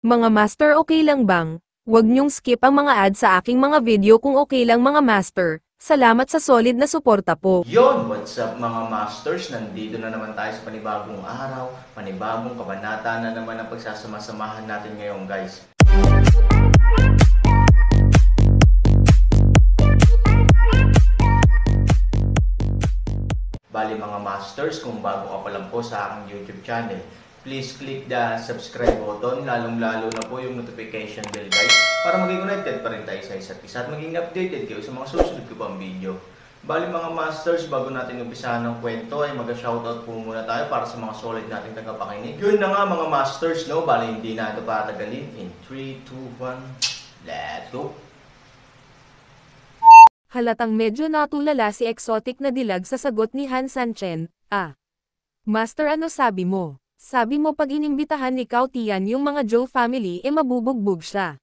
Mga master, okay lang bang? Huwag niyong skip ang mga ads sa aking mga video kung okay lang mga master. Salamat sa solid na suporta po. Yon, what's up mga masters? Nandito na naman tayo sa panibagong araw, panibagong kabanata na naman ang pagsasama-samahan natin ngayon, guys. Bali mga masters, kung bago ka pa lang po sa aking YouTube channel, please click the subscribe button, lalong-lalo na po yung notification bell, guys, para maging connected pa rin tayo sa isa't isa at maging updated kayo sa mga susunod ko pang video. Bali mga masters, bago natin umpisahan ng kwento ay mag-shoutout po muna tayo para sa mga solid nating tagapakinig. Yun na nga mga masters, no? Bali hindi na ito patagalin. In 3, 2, 1, let's go! Halatang medyo natulala si Exotic na dilag sa sagot ni Han Sanchen. Master, ano sabi mo? Sabi mo pag inimbitahan ni Cao Tian yung mga Zhou family mabubugbog siya.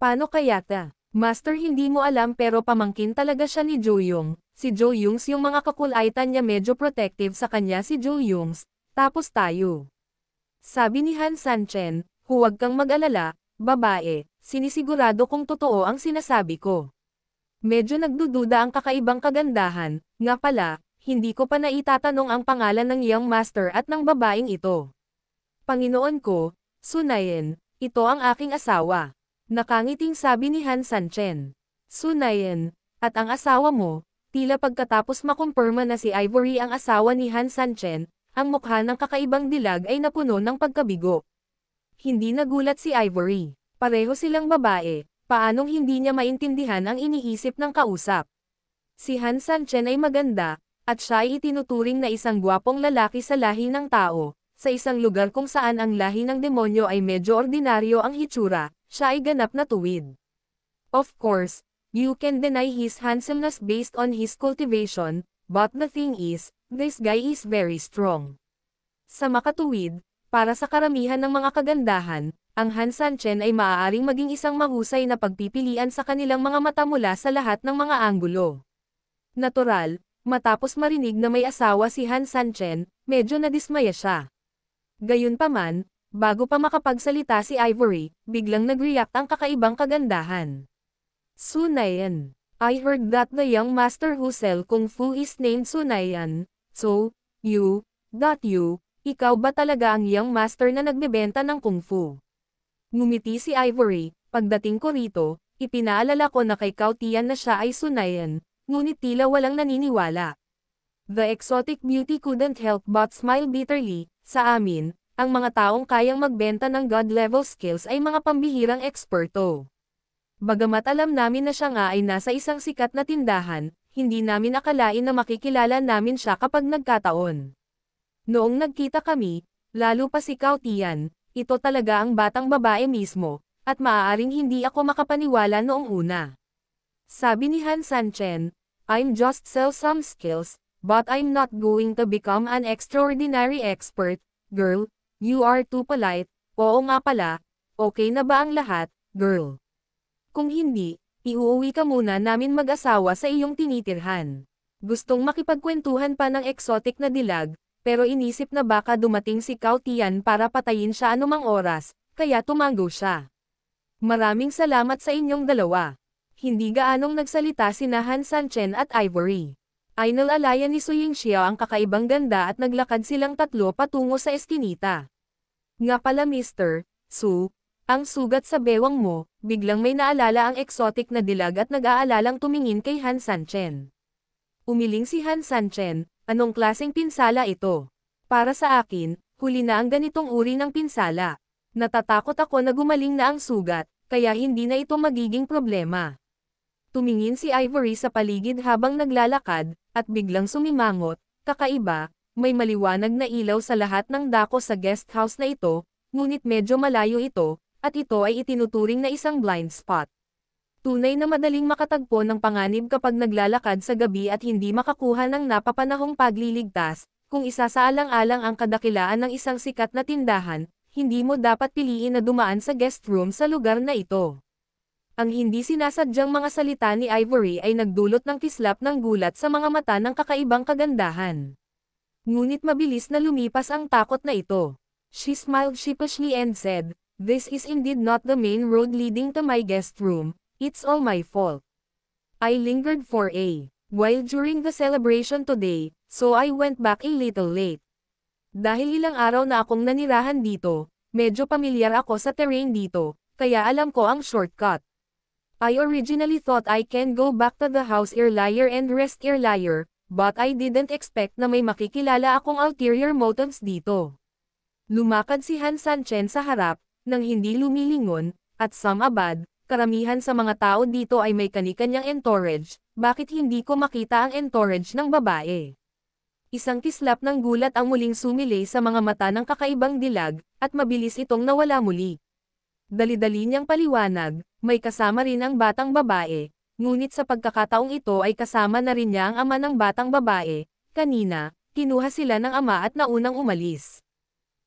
Paano kaya ta? Master, hindi mo alam pero pamangkin talaga siya ni Zhou Yung. Si Zhou Yungs yung mga kakulaitan niya medyo protective sa kanya si Zhou Yungs, tapos tayo. Sabi ni Han Sanchen, huwag kang mag-alala, babae, sinisigurado kung totoo ang sinasabi ko. Medyo nagdududa ang kakaibang kagandahan, nga pala, hindi ko pa naitatanong ang pangalan ng young master at ng babaeng ito. Panginoon ko, Sunayen, ito ang aking asawa. Nakangiting sabi ni Han Sanchen. Sunayen, at ang asawa mo, tila pagkatapos makumpirma na si Ivory ang asawa ni Han Sanchen, ang mukha ng kakaibang dilag ay napuno ng pagkabigo. Hindi nagulat si Ivory. Pareho silang babae, paanong hindi niya maintindihan ang iniisip ng kausap. Si Han Sanchen ay maganda, at siya ay itinuturing na isang gwapong lalaki sa lahi ng tao. Sa isang lugar kung saan ang lahi ng demonyo ay medyo ordinaryo ang hitsura, siya ay ganap na tuwid. Of course, you can deny his handsomeness based on his cultivation, but the thing is, this guy is very strong. Sa makatuwid, para sa karamihan ng mga kagandahan, ang Han Sanchen ay maaaring maging isang mahusay na pagpipilian sa kanilang mga mata mula sa lahat ng mga anggulo. Natural, matapos marinig na may asawa si Han Sanchen, medyo nadismaya siya. Gayunpaman, bago pa makapagsalita si Ivory, biglang nag-react ang kakaibang kagandahan. Sunayan, I heard that the young master who sell kung fu is named Sunayan, so, ikaw ba talaga ang young master na nagbebenta ng kung fu? Ngumiti si Ivory, pagdating ko rito, ipinaalala ko na kay Cao Tian na siya ay Sunayan, ngunit tila walang naniniwala. The exotic beauty couldn't help but smile bitterly. Sa amin, ang mga taong kayang magbenta ng god-level skills ay mga pambihirang eksperto. Bagamat alam namin na siya nga ay nasa isang sikat na tindahan, hindi namin akalain na makikilala namin siya kapag nagkataon. Noong nagkita kami, lalo pa si Cao Tian, ito talaga ang batang babae mismo, at maaaring hindi ako makapaniwala noong una. Sabi ni Han Sanchen, I'm just sell some skills, but I'm not going to become an extraordinary expert. Girl, you are too polite. Oo nga pala, okay na ba ang lahat, girl? Kung hindi, iuuwi ka muna namin mag-asawa sa iyong tinitirhan. Gustong makipagkwentuhan pa ng exotic na dilag, pero inisip na baka dumating si Cao Tian para patayin siya anumang oras, kaya tumango siya. Maraming salamat sa inyong dalawa. Hindi gaanong nagsalita sina Han Sanchen at Ivory. Inalalayan ni Su Yingxiao ang kakaibang ganda at naglakad silang tatlo patungo sa eskinita. Nga pala Mr. Su, ang sugat sa bewang mo, biglang may naalala ang exotic na dilag at nag-aalalang tumingin kay Han Sanchen. Umiling si Han Sanchen, anong klaseng pinsala ito? Para sa akin, huli na ang ganitong uri ng pinsala. Natatakot ako na gumaling na ang sugat, kaya hindi na ito magiging problema. Tumingin si Ivory sa paligid habang naglalakad, at biglang sumimangot, kakaiba, may maliwanag na ilaw sa lahat ng dako sa guest house na ito, ngunit medyo malayo ito, at ito ay itinuturing na isang blind spot. Tunay na madaling makatagpo ng panganib kapag naglalakad sa gabi at hindi makakuha ng napapanahong pagliligtas, kung isasaalang-alang ang kadakilaan ng isang sikat na tindahan, hindi mo dapat piliin na dumaan sa guest room sa lugar na ito. Ang hindi sinasadyang mga salita ni Ivory ay nagdulot ng kislap ng gulat sa mga mata ng kakaibang kagandahan. Ngunit mabilis na lumipas ang takot na ito. She smiled sheepishly and said, This is indeed not the main road leading to my guest room, it's all my fault. I lingered for a while during the celebration today, so I went back a little late. Dahil ilang araw na akong nanirahan dito, medyo pamilyar ako sa terrain dito, kaya alam ko ang shortcut. I originally thought I can go back to the house earlier and rest earlier, but I didn't expect na may makikilala akong ulterior motives dito. Lumakad si Han Sanchen sa harap, nang hindi lumilingon, at samabad, karamihan sa mga tao dito ay may kani-kanyang entourage, bakit hindi ko makita ang entourage ng babae? Isang kislap ng gulat ang muling sumilay sa mga mata ng kakaibang dilag, at mabilis itong nawala muli. Dali-dali niyang paliwanag, may kasama rin ang batang babae, ngunit sa pagkakataong ito ay kasama na rin niya ang ama ng batang babae. Kanina, kinuha sila ng ama at naunang umalis.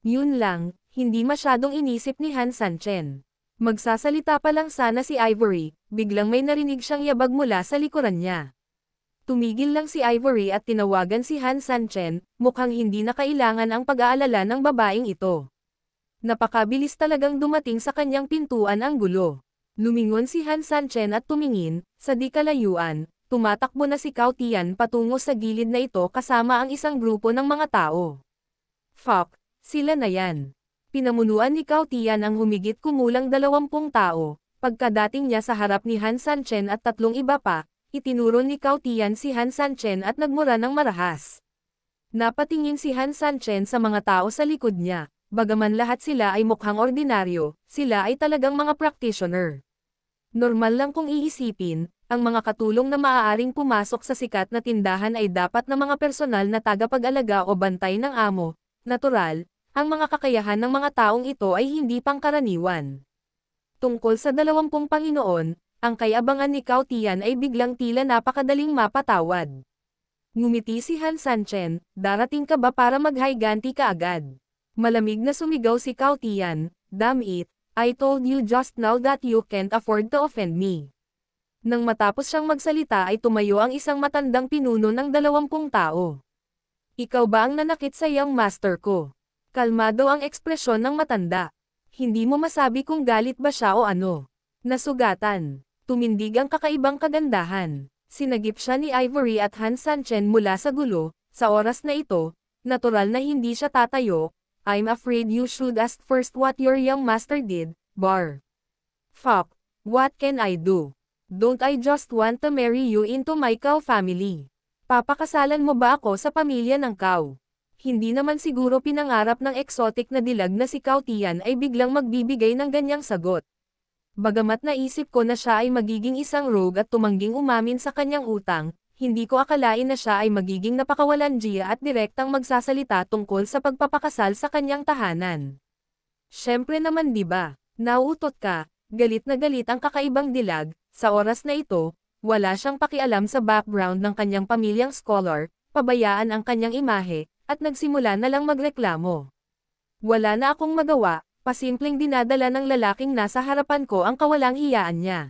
Yun lang, hindi masyadong inisip ni Han Sanchen. Magsasalita pa lang sana si Ivory, biglang may narinig siyang yabag mula sa likuran niya. Tumigil lang si Ivory at tinawagan si Han Sanchen, mukhang hindi na kailangan ang pag-aalala ng babaeng ito. Napakabilis talagang dumating sa kanyang pintuan ang gulo. Lumingon si Han Sanchen at tumingin, sa di kalayuan, tumatakbo na si Cao Tian patungo sa gilid na ito kasama ang isang grupo ng mga tao. Fuck, sila na yan. Pinamunuan ni Cao Tian ang humigit kumulang 20 tao, pagkadating niya sa harap ni Han Sanchen at 3 iba pa, itinuro ni Cao Tian si Han Sanchen at nagmura ng marahas. Napatingin si Han Sanchen sa mga tao sa likod niya, bagaman lahat sila ay mukhang ordinaryo, sila ay talagang mga practitioner. Normal lang kung iisipin, ang mga katulong na maaaring pumasok sa sikat na tindahan ay dapat na mga personal na tagapag-alaga o bantay ng amo. Natural, ang mga kakayahan ng mga taong ito ay hindi pangkaraniwan. Tungkol sa 20 Panginoon, ang kayabangan ni Cao Tian ay biglang tila napakadaling mapatawad. Ngumiti si Han Sanchen, darating ka ba para maghiganti ka agad? Malamig na sumigaw si Cao Tian, damn it, I told you just now that you can't afford to offend me. Nang matapos siyang magsalita ay tumayo ang isang matandang pinuno ng 20 tao. Ikaw ba ang nanakit sa young master ko? Kalmado ang ekspresyon ng matanda. Hindi mo masabi kung galit ba siya o ano. Nasugatan. Tumindig ang kakaibang kagandahan. Sinagip siya ni Ivory at Han Sanchen mula sa gulo. Sa oras na ito, natural na hindi siya tatayo. I'm afraid you should ask first what your young master did, Bar. Fuck, what can I do? Don't I just want to marry you into my Cao family? Papakasalan mo ba ako sa pamilya ng Cao? Hindi naman siguro pinangarap ng exotic na dilag na si Cao Tian ay biglang magbibigay ng ganyang sagot. Bagamat naisip ko na siya ay magiging isang rogue at tumangging umamin sa kanyang utang, hindi ko akalain na siya ay magiging napakawalandiya at direktang magsasalita tungkol sa pagpapakasal sa kanyang tahanan. Siyempre naman diba, nauutot ka, galit na galit ang kakaibang dilag, sa oras na ito, wala siyang pakialam sa background ng kanyang pamilyang scholar, pabayaan ang kanyang imahe, at nagsimula na lang magreklamo. Wala na akong magawa, pasimpleng dinadala ng lalaking nasa harapan ko ang kawalang hiyaan niya.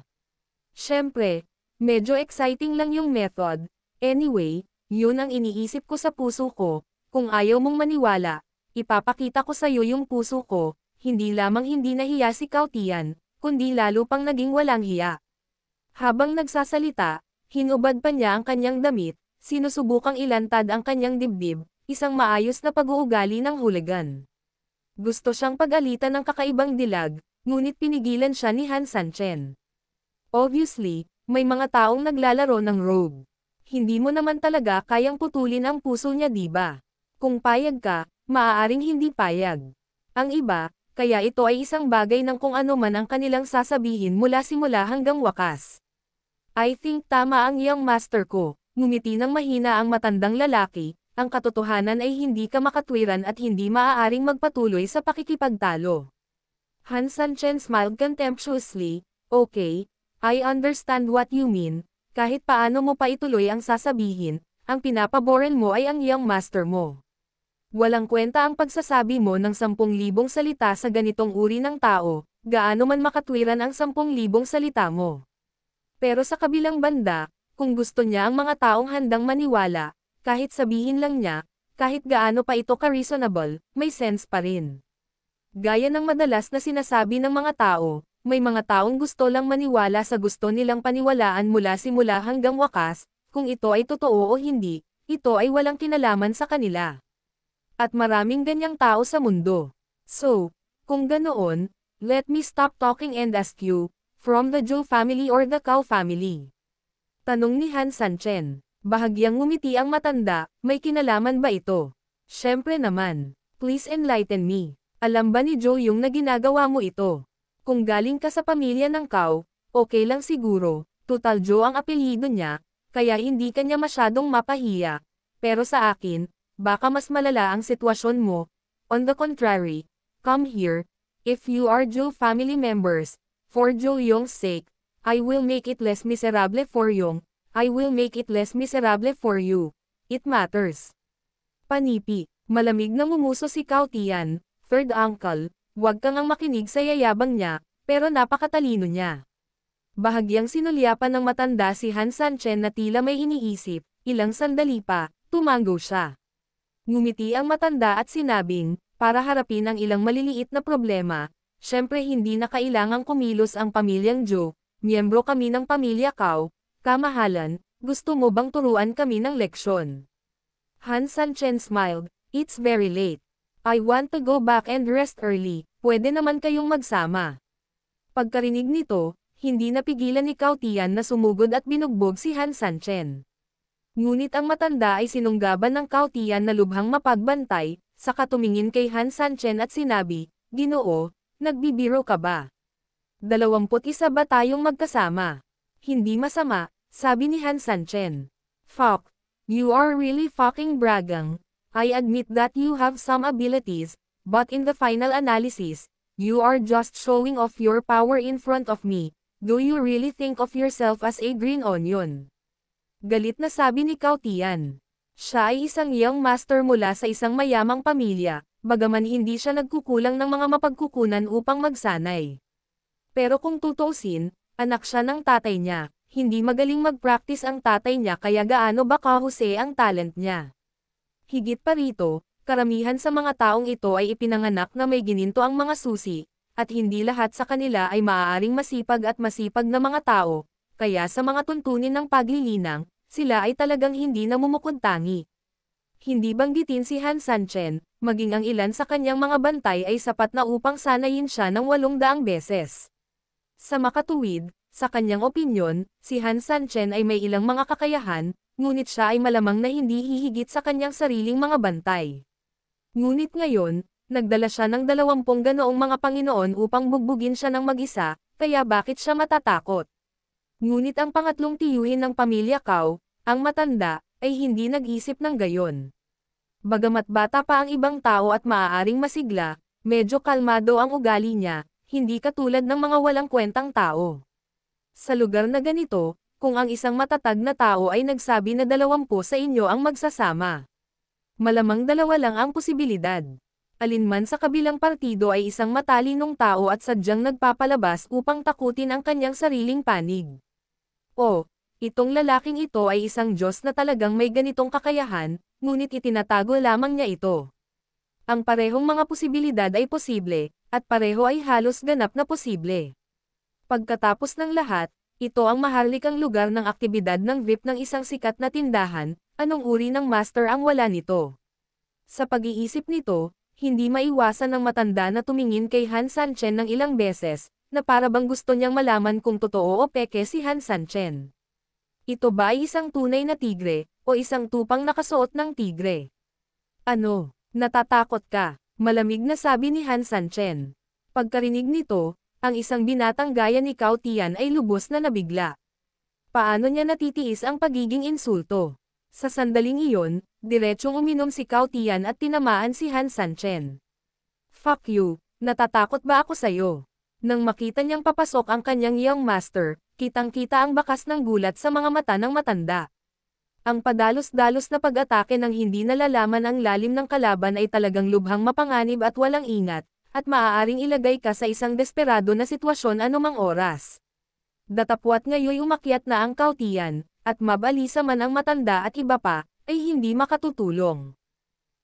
Siyempre, medyo exciting lang yung method. Anyway, yun ang iniisip ko sa puso ko, kung ayaw mong maniwala, ipapakita ko sa iyo yung puso ko, hindi lamang hindi nahiya si Cao Tian, kundi lalo pang naging walang hiya. Habang nagsasalita, hinubad pa niya ang kanyang damit, sinusubukang ilantad ang kanyang dibdib, isang maayos na pag-uugali ng hooligan. Gusto siyang pag-alitan ng kakaibang dilag, ngunit pinigilan siya ni Han Sanchen. Obviously, may mga taong naglalaro ng rogue. Hindi mo naman talaga kayang putulin ang puso niya diba? Kung payag ka, maaaring hindi payag. Ang iba, kaya ito ay isang bagay ng kung ano man ang kanilang sasabihin mula simula hanggang wakas. I think tama ang young master ko, ngumiti ng mahina ang matandang lalaki. Ang katotohanan ay hindi ka makatwiran at hindi maaaring magpatuloy sa pakikipagtalo. Han Sanchen smiled contemptuously, okay, I understand what you mean, kahit paano mo pa ituloy ang sasabihin, ang pinapaboran mo ay ang young master mo. Walang kwenta ang pagsasabi mo ng 10,000 salita sa ganitong uri ng tao, gaano man makatwiran ang 10,000 salita mo. Pero sa kabilang banda, kung gusto niya ang mga taong handang maniwala, kahit sabihin lang niya, kahit gaano pa ito ka-reasonable, may sense pa rin. Gaya ng madalas na sinasabi ng mga tao, may mga taong gusto lang maniwala sa gusto nilang paniwalaan mula simula hanggang wakas, kung ito ay totoo o hindi, ito ay walang kinalaman sa kanila. At maraming ganyang tao sa mundo. So, kung ganoon, let me stop talking and ask you, from the Zhou family or the Cao family? Tanong ni Han Sanchen. Bahagyang ngumiti ang matanda, may kinalaman ba ito? Syempre naman. Please enlighten me. Alam ba ni Zhou Yung na ginagawa mo ito? Kung galing ka sa pamilya ng Cao, okay lang siguro, total Zhou ang apelyido niya, kaya hindi kanya masyadong mapahiya. Pero sa akin, baka mas malala ang sitwasyon mo. On the contrary, come here, if you are Zhou family members, for Zhou Yong's sake, I will make it less miserable for Yong, I will make it less miserable for you. It matters. Panipi, malamig na ngumuso si Cao Tian, third uncle, huwag kang ang makinig sa yayabang niya, pero napakatalino niya. Bahagyang sinulyapan ng matanda si Han Sanchen na tila may iniisip, ilang sandali pa, tumango siya. Ngumiti ang matanda at sinabing, para harapin ang ilang maliliit na problema, syempre hindi na kailangang kumilos ang pamilyang Zhou, miyembro kami ng pamilya Cao, kamahalan, gusto mo bang turuan kami ng leksyon? Han Sanchen smiled, it's very late. I want to go back and rest early, pwede naman kayong magsama. Pagkarinig nito, hindi napigilan ni Cao Tian na sumugod at binugbog si Han Sanchen. Ngunit ang matanda ay sinunggaban ng Cao Tian na lubhang mapagbantay, saka tumingin kay Han Sanchen at sinabi, Ginoo, nagbibiro ka ba? 21 ba tayong magkasama? Hindi masama, sabi ni Han Sanchen. Fuck, you are really fucking bragging. I admit that you have some abilities, but in the final analysis, you are just showing off your power in front of me. Do you really think of yourself as a green onion? Galit na sabi ni Cao Tian. Siya ay isang young master mula sa isang mayamang pamilya, bagaman hindi siya nagkukulang ng mga mapagkukunan upang magsanay. Pero kung tutuusin, anak siya ng tatay niya, hindi magaling mag-practice ang tatay niya kaya gaano ba kahusay ang talent niya. Higit pa rito, karamihan sa mga taong ito ay ipinanganak na may gininto ang mga susi, at hindi lahat sa kanila ay maaaring masipag at masipag na mga tao, kaya sa mga tuntunin ng paglilinang, sila ay talagang hindi namumukuntangi. Hindi banggitin si Han Sanchen, maging ang ilan sa kanyang mga bantay ay sapat na upang sanayin siya ng 800 beses. Sa makatuwid, sa kanyang opinyon, si Han Sanchen ay may ilang mga kakayahan, ngunit siya ay malamang na hindi hihigit sa kanyang sariling mga bantay. Ngunit ngayon, nagdala siya ng 20 ganoong mga Panginoon upang bugbugin siya ng mag-isa, kaya bakit siya matatakot? Ngunit ang pangatlong tiyuhin ng pamilya Cao, ang matanda, ay hindi nag-isip ng gayon. Bagamat bata pa ang ibang tao at maaaring masigla, medyo kalmado ang ugali niya, hindi katulad ng mga walang kwentang tao. Sa lugar na ganito, kung ang isang matatag na tao ay nagsabi na 20 sa inyo ang magsasama, malamang 2 lang ang posibilidad. Alinman sa kabilang partido ay isang matalinong tao at sadyang nagpapalabas upang takutin ang kanyang sariling panig. O, itong lalaking ito ay isang Diyos na talagang may ganitong kakayahan, ngunit itinatago lamang niya ito. Ang parehong mga posibilidad ay posible, at pareho ay halos ganap na posible. Pagkatapos ng lahat, ito ang maharlikang lugar ng aktibidad ng VIP ng isang sikat na tindahan, anong uri ng master ang wala nito? Sa pag-iisip nito, hindi maiwasan ng matanda na tumingin kay Han Sanchen ng ilang beses, na para bang gusto niyang malaman kung totoo o peke si Han Sanchen. Ito ba ay isang tunay na tigre, o isang tupang nakasuot ng tigre? Ano, natatakot ka? Malamig na sabi ni Han Sanchen. Pagkarinig nito, ang isang binatang gaya ni Cao Tian ay lubos na nabigla. Paano niya natitiis ang pagiging insulto? Sa sandaling iyon, diretsyong uminom si Cao Tian at tinamaan si Han Sanchen. Fuck you, natatakot ba ako sa'yo? Nang makita niyang papasok ang kanyang young master, kitang-kita ang bakas ng gulat sa mga mata ng matanda. Ang padalos-dalos na pag-atake ng hindi nalalaman ang lalim ng kalaban ay talagang lubhang mapanganib at walang ingat, at maaaring ilagay ka sa isang desperado na sitwasyon anumang oras. Datapwat ngayoy umakyat na ang Cao Tian, at mabalisa man ang matanda at iba pa, ay hindi makatutulong.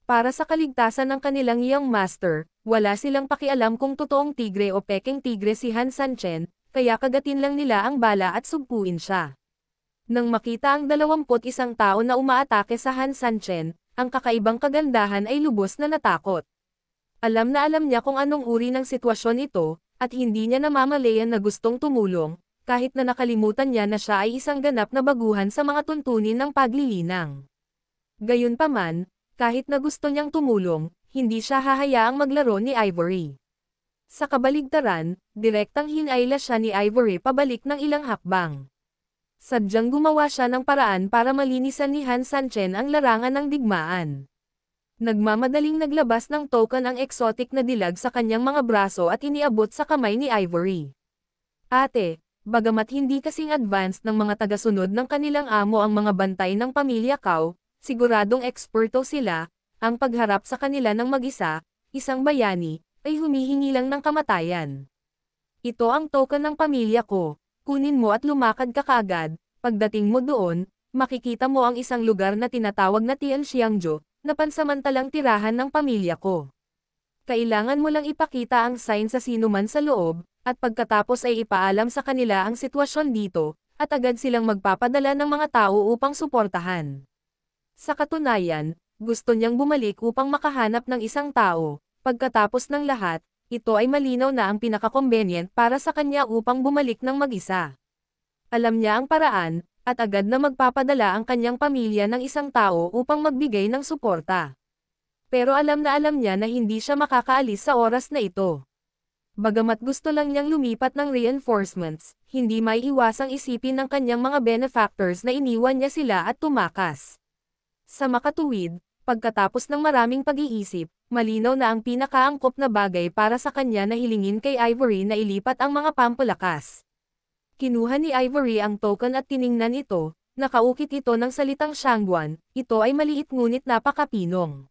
Para sa kaligtasan ng kanilang young master, wala silang pakialam kung totoong tigre o peking tigre si Han Sanchen, kaya kagatin lang nila ang bala at sugpuin siya. Nang makita ang 21 tao na umaatake sa Han Sanchen, ang kakaibang kagandahan ay lubos na natakot. Alam na alam niya kung anong uri ng sitwasyon ito, at hindi niya namamalayan na gustong tumulong, kahit na nakalimutan niya na siya ay isang ganap na baguhan sa mga tuntunin ng paglilinang. Gayunpaman, kahit na gusto niyang tumulong, hindi siya hahayaang maglaro ni Ivory. Sa kabaligtaran, direktang hinayla siya ni Ivory pabalik ng ilang hakbang. Sadyang gumawa siya ng paraan para malinisan ni Han Sanchen ang larangan ng digmaan. Nagmamadaling naglabas ng token ang exotic na dilag sa kanyang mga braso at iniabot sa kamay ni Ivory. Ate, bagamat hindi kasing advanced ng mga tagasunod ng kanilang amo ang mga bantay ng pamilya Cao, siguradong eksperto sila, ang pagharap sa kanila ng mag-isa, isang bayani, ay humihingi lang ng kamatayan. Ito ang token ng pamilya ko, kunin mo at lumakad ka kaagad, pagdating mo doon, makikita mo ang isang lugar na tinatawag na Tianxiangzhou, na pansamantalang tirahan ng pamilya ko. Kailangan mo lang ipakita ang sign sa sinuman sa loob, at pagkatapos ay ipaalam sa kanila ang sitwasyon dito, at agad silang magpapadala ng mga tao upang suportahan. Sa katunayan, gusto niyang bumalik upang makahanap ng isang tao. Pagkatapos ng lahat, ito ay malinaw na ang pinaka-convenient para sa kanya upang bumalik ng mag-isa. Alam niya ang paraan, at agad na magpapadala ang kanyang pamilya ng isang tao upang magbigay ng suporta. Pero alam niya na hindi siya makakaalis sa oras na ito. Bagamat gusto lang niyang lumipat ng reinforcements, hindi maiiwasang isipin ng kanyang mga benefactors na iniwan niya sila at tumakas. Sa makatuwid, pagkatapos ng maraming pag-iisip, malinaw na ang pinakaangkop na bagay para sa kanya na hilingin kay Ivory na ilipat ang mga pampalakas. Kinuha ni Ivory ang token at tiningnan ito, nakaukit ito ng salitang Shangguan, ito ay maliit ngunit napakapinong.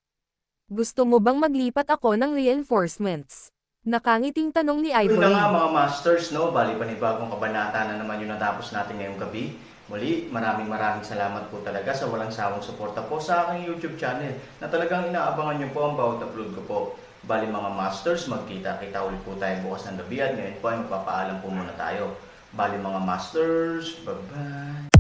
Gusto mo bang maglipat ako ng reinforcements? Nakangiting tanong ni Yun Ivory. na nga mga masters, no? Bali panibagong kabanata na naman yung natapos natin ngayong gabi. Muli, maraming salamat po talaga sa walang sawang suporta po sa aking YouTube channel na talagang inaabangan niyo po ang bawat upload ko po. Bali mga masters, magkita-kita ulit po tayo bukas ng gabi at ngayon po ay magpapaalam po muna tayo. Bali mga masters, bye-bye!